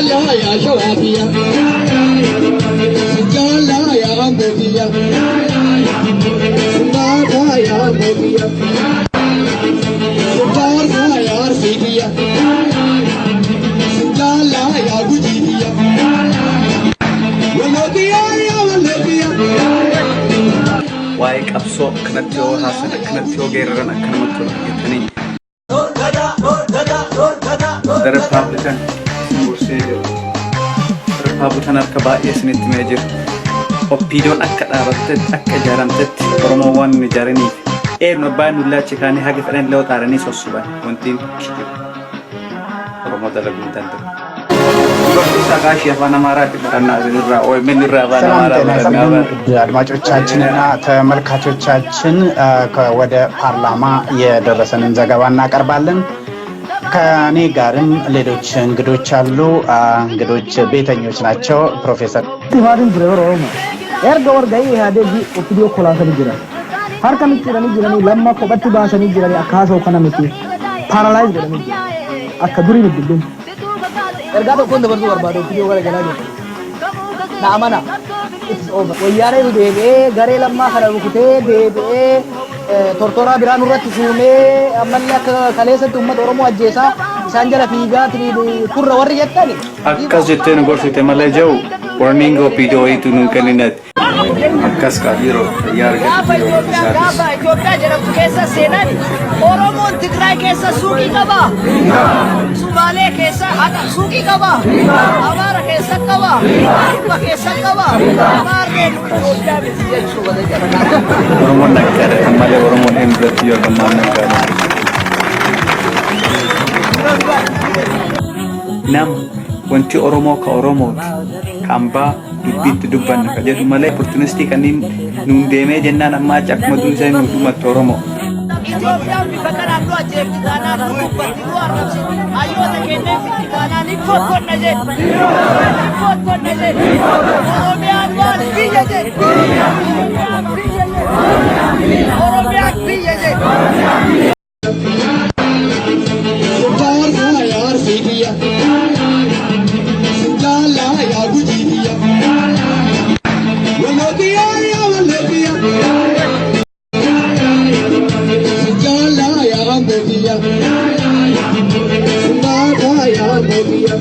ya shawabiya Sinjala ya ambobiya Sindada ya ambobiya Sinjala ya arfidiya Sinjala ya gujidiya Walobiya ya walobiya Waik abso kanatyo hasan kanatyo gerran akanamatyo yetani The Republican Republican arkaba isnit major Opidon akadabatet akajaramtet promowan nijarani no banu la chikani hage faren law tarani sosuba wantin kiyo promo dalagun tanto አድማጮቻችንና ተመልካቾቻችን ወደ ፓርላማ የደረሰንን ዘገባ እናቀርባለን። ከኔ ጋርም ሌሎች እንግዶች አሉ። እንግዶች ቤተኞች ናቸው። ፕሮፌሰር ቲማሪን ብሬሮ ኤርጋ ወርጋይ ያደጂ ኦፒዲዮ ኮላሰን ጅራ ሀርከም ጅራኒ ጅራኒ ለማ ኮበቲ ባሰኒ ጅራኒ አካሰው ከነምቲ ፓራላይዝ ጅራኒ አከዱሪ ንድልን erga to kon dabartu barbado video wala galani na amana it's over wayare nu debe gare lamma khara rukute debe tortora biran urat sume amanna kalesa ummat oromo ajesa sanjala figa tri kurra warri jettani akkas jettene gorsite male jaw warning video itu nu kalinat akkas ka hero yar gaba Ethiopia jaram kesa senani oromo tigray kesa suki kaba Somali kesa hata suki kaba amara kesa kaba Iba kesa kaba marne Ethiopia bisje shubade jarana oromo nakkare amale oromo embrati yo gamana kare nam wanti oromo ka oromo kamba dubbitti dubbanna ka jedhu malee opportunity kanin nun deeme jennaan amma cakmadun sai nu dumat oromo Ethiopia bi fakara ndo ajeti dana rubatti ru arabsi ayota kenne fitti dana ni fot naje Oromia wal biyaje Oromia biyaje Sinjala ya arfidiya Sinjala ya gujidiya Walobiya ya walobiya Sinjala ya ambobiya Sindada ya ambobiya